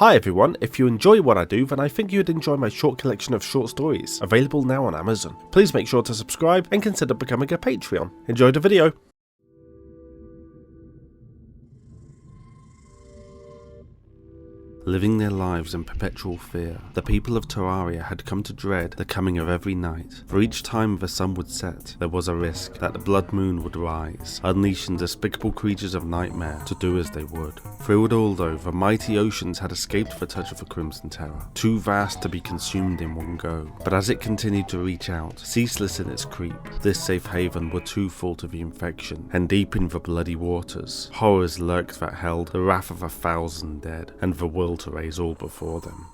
Hi everyone, if you enjoy what I do, then I think you'd enjoy my short collection of short stories, available now on Amazon. Please make sure to subscribe and consider becoming a Patreon. Enjoy the video! Living their lives in perpetual fear, the people of Terraria had come to dread the coming of every night. For each time the sun would set, there was a risk that the blood moon would rise, unleashing despicable creatures of nightmare to do as they would. Through it all though, the mighty oceans had escaped the touch of the Crimson Terror, too vast to be consumed in one go. But as it continued to reach out, ceaseless in its creep, this safe haven were too full to the infection, and deep in the bloody waters, horrors lurked that held the wrath of 1,000 dead, and the will to raise all before them.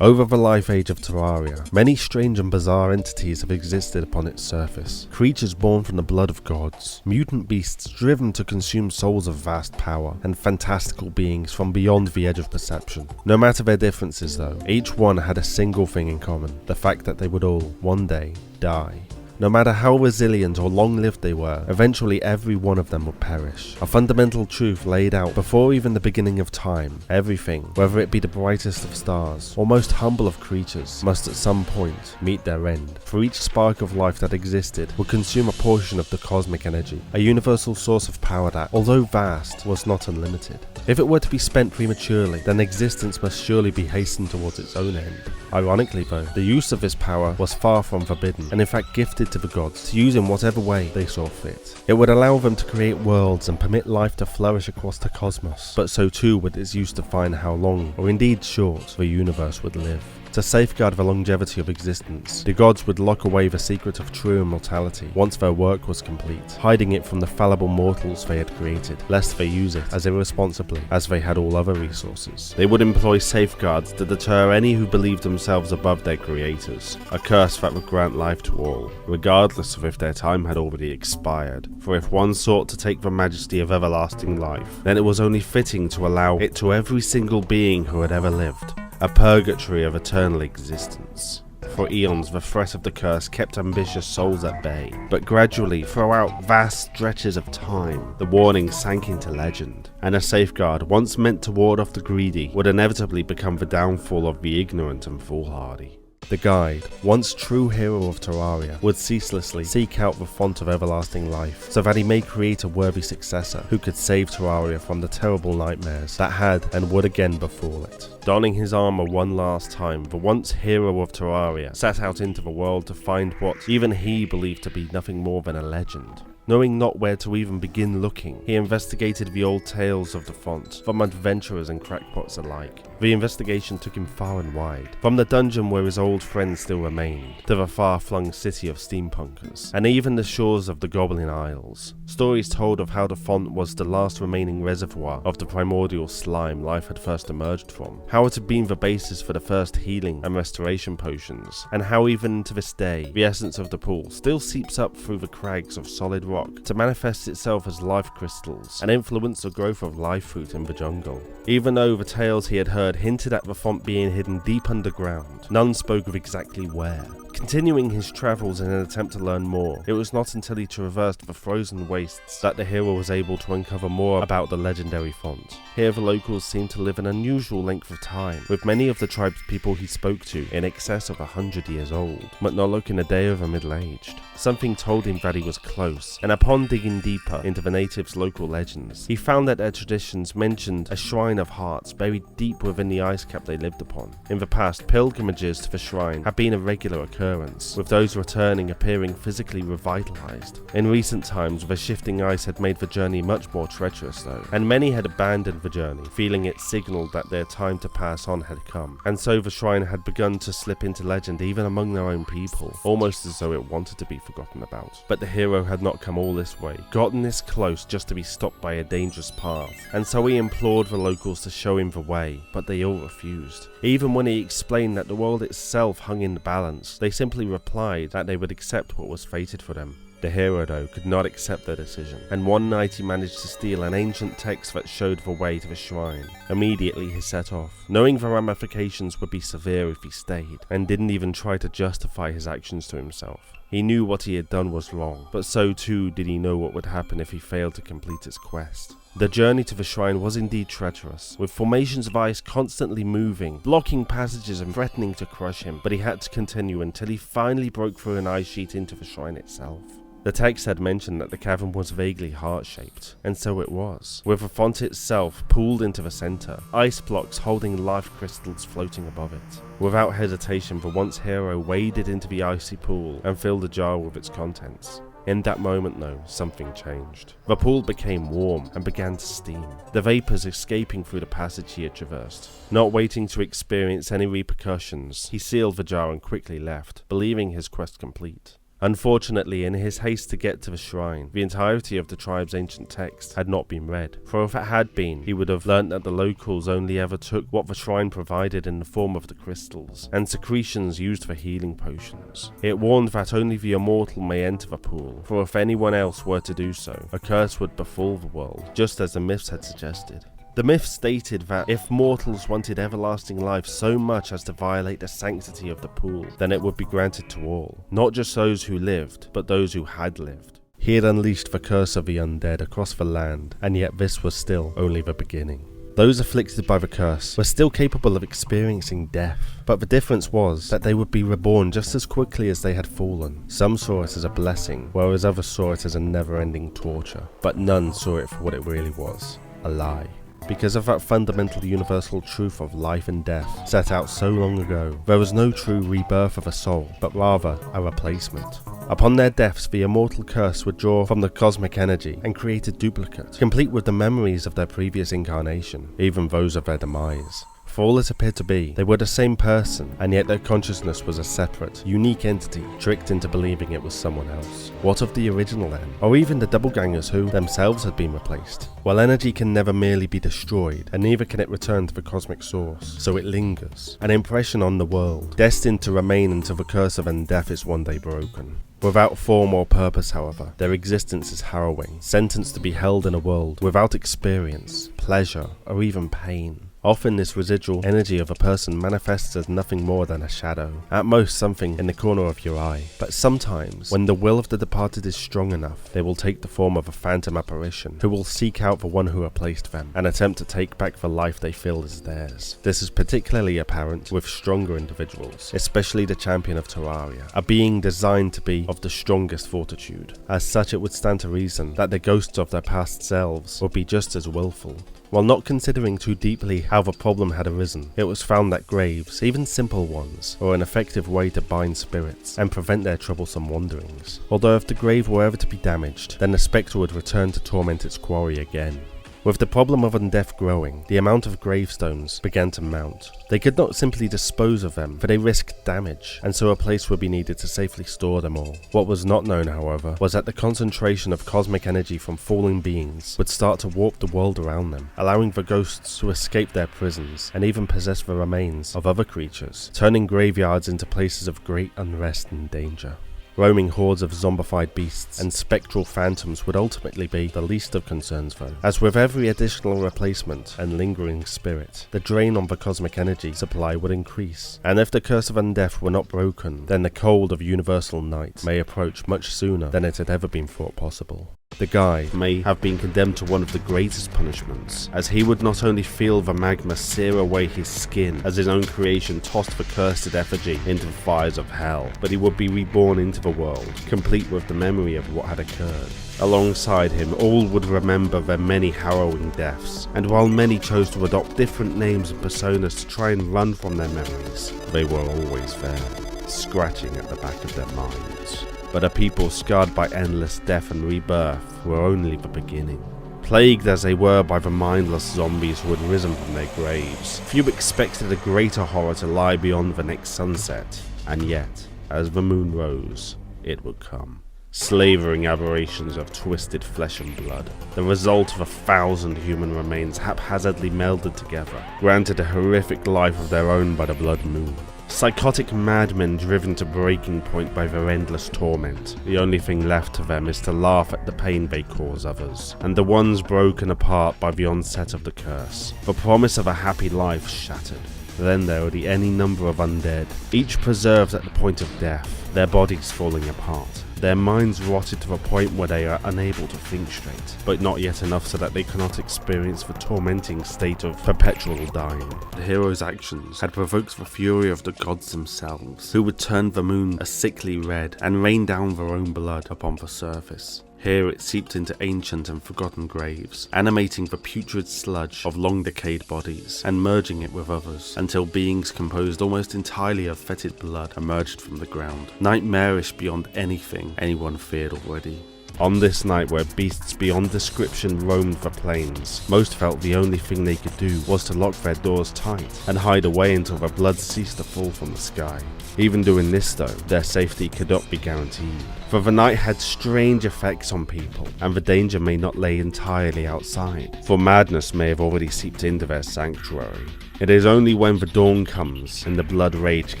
Over the life age of Terraria, many strange and bizarre entities have existed upon its surface. Creatures born from the blood of gods, mutant beasts driven to consume souls of vast power, and fantastical beings from beyond the edge of perception. No matter their differences though, each one had a single thing in common: the fact that they would all, one day, die. No matter how resilient or long-lived they were, eventually every one of them would perish. A fundamental truth laid out before even the beginning of time: everything, whether it be the brightest of stars or most humble of creatures, must at some point meet their end. For each spark of life that existed would consume a portion of the cosmic energy, a universal source of power that, although vast, was not unlimited. If it were to be spent prematurely, then existence must surely be hastened towards its own end. Ironically though, the use of this power was far from forbidden, and in fact gifted to the gods to use in whatever way they saw fit. It would allow them to create worlds and permit life to flourish across the cosmos, but so too would its use define how long, or indeed short, the universe would live. To safeguard the longevity of existence, the gods would lock away the secret of true immortality once their work was complete, hiding it from the fallible mortals they had created, lest they use it as irresponsibly as they had all other resources. They would employ safeguards to deter any who believed themselves above their creators, a curse that would grant life to all, regardless of if their time had already expired. For if one sought to take the majesty of everlasting life, then it was only fitting to allow it to every single being who had ever lived. A purgatory of eternal existence. For eons, the threat of the curse kept ambitious souls at bay, but gradually, throughout vast stretches of time, the warning sank into legend, and a safeguard once meant to ward off the greedy would inevitably become the downfall of the ignorant and foolhardy. The guide, once true hero of Terraria, would ceaselessly seek out the font of everlasting life, so that he may create a worthy successor who could save Terraria from the terrible nightmares that had and would again befall it. Donning his armor one last time, the once hero of Terraria set out into the world to find what even he believed to be nothing more than a legend. Knowing not where to even begin looking, he investigated the old tales of the font, from adventurers and crackpots alike. The investigation took him far and wide, from the dungeon where his old friends still remained, to the far-flung city of steampunkers, and even the shores of the Goblin Isles. Stories told of how the font was the last remaining reservoir of the primordial slime life had first emerged from, how it had been the basis for the first healing and restoration potions, and how even to this day, the essence of the pool still seeps up through the crags of solid rock to manifest itself as life crystals and influence the growth of life fruit in the jungle. Even though the tales he had heard hinted at the font being hidden deep underground, none spoke of exactly where. Continuing his travels in an attempt to learn more, it was not until he traversed the frozen wastes that the hero was able to uncover more about the legendary font. Here the locals seemed to live an unusual length of time, with many of the tribe's people he spoke to in excess of 100 years old, but not looking a day over middle-aged. Something told him that he was close, and upon digging deeper into the natives' local legends, he found that their traditions mentioned a shrine of hearts buried deep within the ice cap they lived upon. In the past, pilgrimages to the shrine had been a regular occurrence, with those returning appearing physically revitalized. In recent times, the shifting ice had made the journey much more treacherous though, and many had abandoned the journey, feeling it signaled that their time to pass on had come. And so the shrine had begun to slip into legend even among their own people, almost as though it wanted to be forgotten about. But the hero had not come all this way, gotten this close just to be stopped by a dangerous path, and so he implored the locals to show him the way, but they all refused. Even when he explained that the world itself hung in the balance, they simply replied that they would accept what was fated for them. The hero, though, could not accept their decision, and one night he managed to steal an ancient text that showed the way to the shrine. Immediately he set off, knowing the ramifications would be severe if he stayed, and didn't even try to justify his actions to himself. He knew what he had done was wrong, but so too did he know what would happen if he failed to complete his quest. The journey to the shrine was indeed treacherous, with formations of ice constantly moving, blocking passages and threatening to crush him, but he had to continue until he finally broke through an ice sheet into the shrine itself. The text had mentioned that the cavern was vaguely heart-shaped, and so it was, with the font itself pooled into the centre, ice blocks holding life crystals floating above it. Without hesitation, the once hero waded into the icy pool and filled the jar with its contents. In that moment though, something changed. The pool became warm and began to steam, the vapours escaping through the passage he had traversed. Not waiting to experience any repercussions, he sealed the jar and quickly left, believing his quest complete. Unfortunately, in his haste to get to the shrine, the entirety of the tribe's ancient text had not been read, for if it had been, he would have learnt that the locals only ever took what the shrine provided in the form of the crystals, and secretions used for healing potions. It warned that only the immortal may enter the pool, for if anyone else were to do so, a curse would befall the world, just as the myths had suggested. The myth stated that if mortals wanted everlasting life so much as to violate the sanctity of the pool, then it would be granted to all, not just those who lived, but those who had lived. He had unleashed the curse of the undead across the land, and yet this was still only the beginning. Those afflicted by the curse were still capable of experiencing death, but the difference was that they would be reborn just as quickly as they had fallen. Some saw it as a blessing, whereas others saw it as a never-ending torture, but none saw it for what it really was, a lie. Because of that fundamental universal truth of life and death set out so long ago, there was no true rebirth of a soul, but rather a replacement. Upon their deaths, the immortal curse would draw from the cosmic energy and create a duplicate, complete with the memories of their previous incarnation, even those of their demise. For all it appeared to be, they were the same person, and yet their consciousness was a separate, unique entity, tricked into believing it was someone else. What of the original then? Or even the doppelgangers who themselves had been replaced? Well, energy can never merely be destroyed, and neither can it return to the cosmic source, so it lingers, an impression on the world, destined to remain until the curse of undeath is one day broken. Without form or purpose, however, their existence is harrowing, sentenced to be held in a world without experience, pleasure, or even pain. Often this residual energy of a person manifests as nothing more than a shadow, at most something in the corner of your eye. But sometimes, when the will of the departed is strong enough, they will take the form of a phantom apparition, who will seek out the one who replaced them, and attempt to take back the life they feel is theirs. This is particularly apparent with stronger individuals, especially the champion of Terraria, a being designed to be of the strongest fortitude. As such, it would stand to reason that the ghosts of their past selves would be just as willful. While not considering too deeply how the problem had arisen, it was found that graves, even simple ones, were an effective way to bind spirits and prevent their troublesome wanderings. Although if the grave were ever to be damaged, then the spectre would return to torment its quarry again. With the problem of undeath growing, the amount of gravestones began to mount. They could not simply dispose of them, for they risked damage, and so a place would be needed to safely store them all. What was not known, however, was that the concentration of cosmic energy from fallen beings would start to warp the world around them, allowing the ghosts to escape their prisons and even possess the remains of other creatures, turning graveyards into places of great unrest and danger. Roaming hordes of zombified beasts and spectral phantoms would ultimately be the least of concerns though, as with every additional replacement and lingering spirit, the drain on the cosmic energy supply would increase, and if the curse of undeath were not broken, then the cold of universal night may approach much sooner than it had ever been thought possible. The guy may have been condemned to one of the greatest punishments, as he would not only feel the magma sear away his skin as his own creation tossed the cursed effigy into the fires of hell, but he would be reborn into the world, complete with the memory of what had occurred. Alongside him, all would remember their many harrowing deaths, and while many chose to adopt different names and personas to try and run from their memories, they were always there, scratching at the back of their minds. But a people scarred by endless death and rebirth were only the beginning. Plagued as they were by the mindless zombies who had risen from their graves, few expected a greater horror to lie beyond the next sunset, and yet, as the moon rose, it would come. Slavering aberrations of twisted flesh and blood, the result of 1,000 human remains haphazardly melded together, granted a horrific life of their own by the blood moon. Psychotic madmen driven to breaking point by their endless torment. The only thing left to them is to laugh at the pain they cause others, and the ones broken apart by the onset of the curse. The promise of a happy life shattered. Then there are any number of undead, each preserved at the point of death, their bodies falling apart, their minds rotted to a point where they are unable to think straight, but not yet enough so that they cannot experience the tormenting state of perpetual dying. The hero's actions had provoked the fury of the gods themselves, who would turn the moon a sickly red and rain down their own blood upon the surface. Here it seeped into ancient and forgotten graves, animating the putrid sludge of long decayed bodies and merging it with others, until beings composed almost entirely of fetid blood emerged from the ground, nightmarish beyond anything anyone feared already. On this night where beasts beyond description roamed the plains, most felt the only thing they could do was to lock their doors tight and hide away until the blood ceased to fall from the sky. Even doing this though, their safety could not be guaranteed, for the night had strange effects on people, and the danger may not lay entirely outside, for madness may have already seeped into their sanctuary. It is only when the dawn comes and the blood rage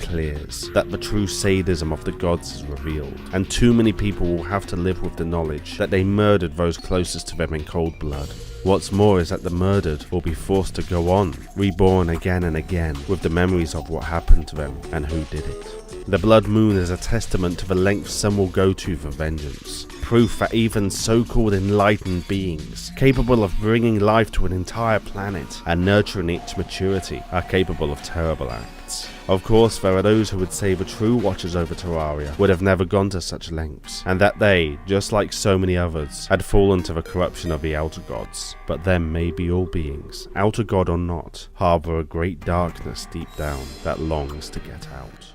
clears that the true sadism of the gods is revealed, and too many people will have to live with the knowledge that they murdered those closest to them in cold blood. What's more is that the murdered will be forced to go on, reborn again and again, with the memories of what happened to them and who did it. The blood moon is a testament to the lengths some will go to for vengeance, proof that even so-called enlightened beings, capable of bringing life to an entire planet and nurturing it to maturity, are capable of terrible acts. Of course, there are those who would say the true watchers over Terraria would have never gone to such lengths, and that they, just like so many others, had fallen to the corruption of the outer gods. But then maybe all beings, outer god or not, harbour a great darkness deep down that longs to get out.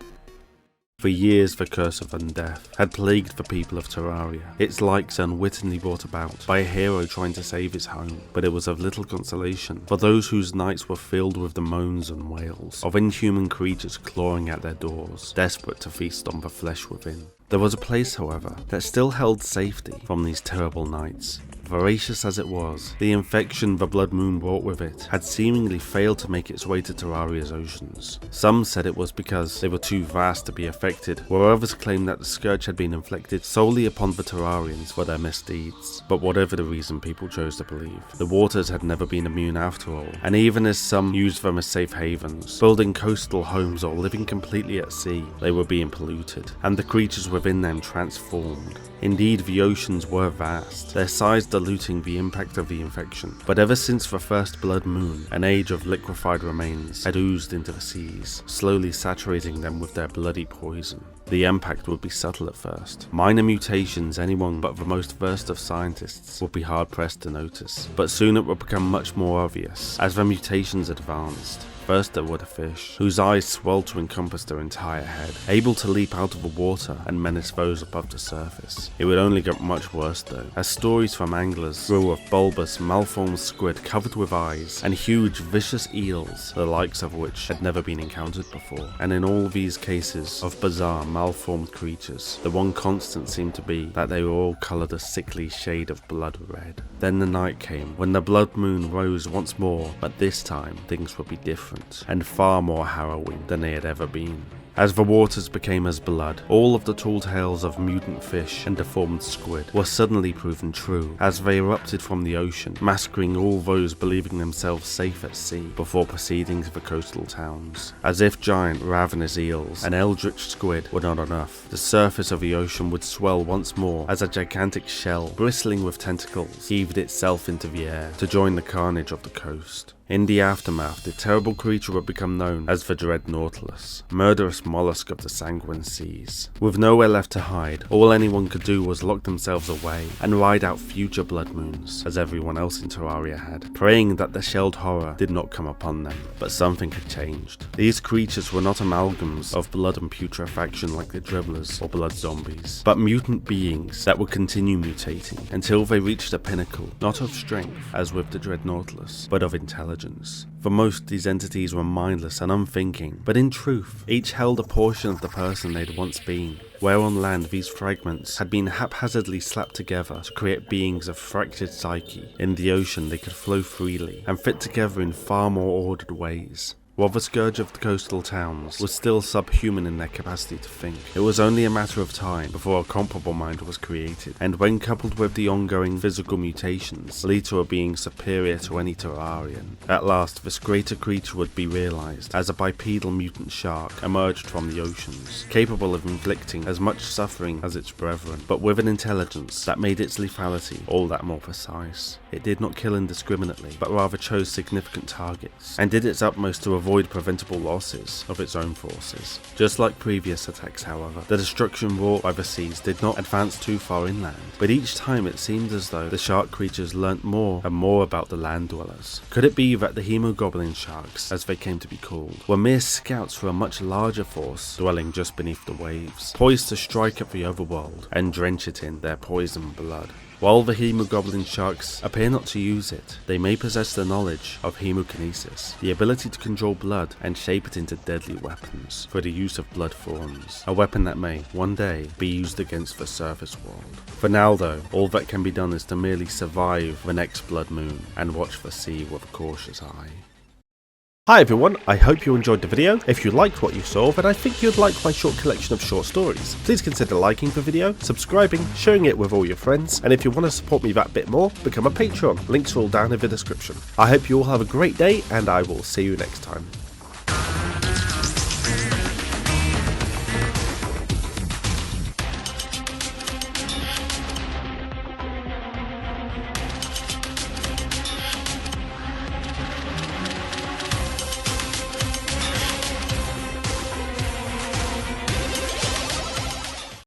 For years the curse of undeath had plagued the people of Terraria, its likes unwittingly brought about by a hero trying to save his home, but it was of little consolation for those whose nights were filled with the moans and wails of inhuman creatures clawing at their doors, desperate to feast on the flesh within. There was a place, however, that still held safety from these terrible nights. Voracious as it was, the infection the blood moon brought with it had seemingly failed to make its way to Terraria's oceans. Some said it was because they were too vast to be affected, while others claimed that the scourge had been inflicted solely upon the Terrarians for their misdeeds. But whatever the reason people chose to believe, the waters had never been immune after all, and even as some used them as safe havens, building coastal homes or living completely at sea, they were being polluted, and the creatures within them transformed. Indeed, the oceans were vast, their size diluting the impact of the infection. But ever since the first blood moon, an age of liquefied remains had oozed into the seas, slowly saturating them with their bloody poison. The impact would be subtle at first. Minor mutations anyone but the most versed of scientists would be hard-pressed to notice, but soon it would become much more obvious as the mutations advanced. First there were the fish, whose eyes swelled to encompass their entire head, able to leap out of the water and menace those above the surface. It would only get much worse though, as stories from anglers grew of bulbous, malformed squid covered with eyes, and huge, vicious eels, the likes of which had never been encountered before. And in all these cases of bizarre, malformed creatures, the one constant seemed to be that they were all coloured a sickly shade of blood red. Then the night came, when the blood moon rose once more, but this time things would be different, and far more harrowing than they had ever been. As the waters became as blood, all of the tall tales of mutant fish and deformed squid were suddenly proven true, as they erupted from the ocean, massacring all those believing themselves safe at sea before proceeding to the coastal towns. As if giant ravenous eels and eldritch squid were not enough, the surface of the ocean would swell once more as a gigantic shell, bristling with tentacles, heaved itself into the air to join the carnage of the coast. In the aftermath, the terrible creature would become known as the Dread Nautilus, murderous mollusk of the Sanguine seas. With nowhere left to hide, all anyone could do was lock themselves away and ride out future blood moons, as everyone else in Terraria had, praying that the shelled horror did not come upon them. But something had changed. These creatures were not amalgams of blood and putrefaction like the dribblers or blood zombies, but mutant beings that would continue mutating until they reached a pinnacle, not of strength, as with the Dread Nautilus, but of intelligence. For most, these entities were mindless and unthinking, but in truth, each held a portion of the person they'd once been. Where on land these fragments had been haphazardly slapped together to create beings of fractured psyche, in the ocean they could flow freely and fit together in far more ordered ways. While the scourge of the coastal towns was still subhuman in their capacity to think, it was only a matter of time before a comparable mind was created, and when coupled with the ongoing physical mutations lead to a being superior to any Terrarian, at last this greater creature would be realized as a bipedal mutant shark emerged from the oceans, capable of inflicting as much suffering as its brethren, but with an intelligence that made its lethality all that more precise. It did not kill indiscriminately, but rather chose significant targets, and did its utmost to avoid preventable losses of its own forces. Just like previous attacks, however, the destruction wrought by the seas did not advance too far inland, but each time it seemed as though the shark creatures learnt more and more about the land dwellers. Could it be that the hemogoblin sharks, as they came to be called, were mere scouts for a much larger force dwelling just beneath the waves, poised to strike at the overworld and drench it in their poisoned blood? While the hemogoblin sharks appear not to use it, they may possess the knowledge of hemokinesis, the ability to control blood and shape it into deadly weapons for the use of blood forms, a weapon that may, one day, be used against the surface world. For now though, all that can be done is to merely survive the next blood moon and watch the sea with a cautious eye. Hi everyone, I hope you enjoyed the video. If you liked what you saw, then I think you'd like my short collection of short stories. Please consider liking the video, subscribing, sharing it with all your friends, and if you want to support me that bit more, become a Patreon. Links are all down in the description. I hope you all have a great day, and I will see you next time.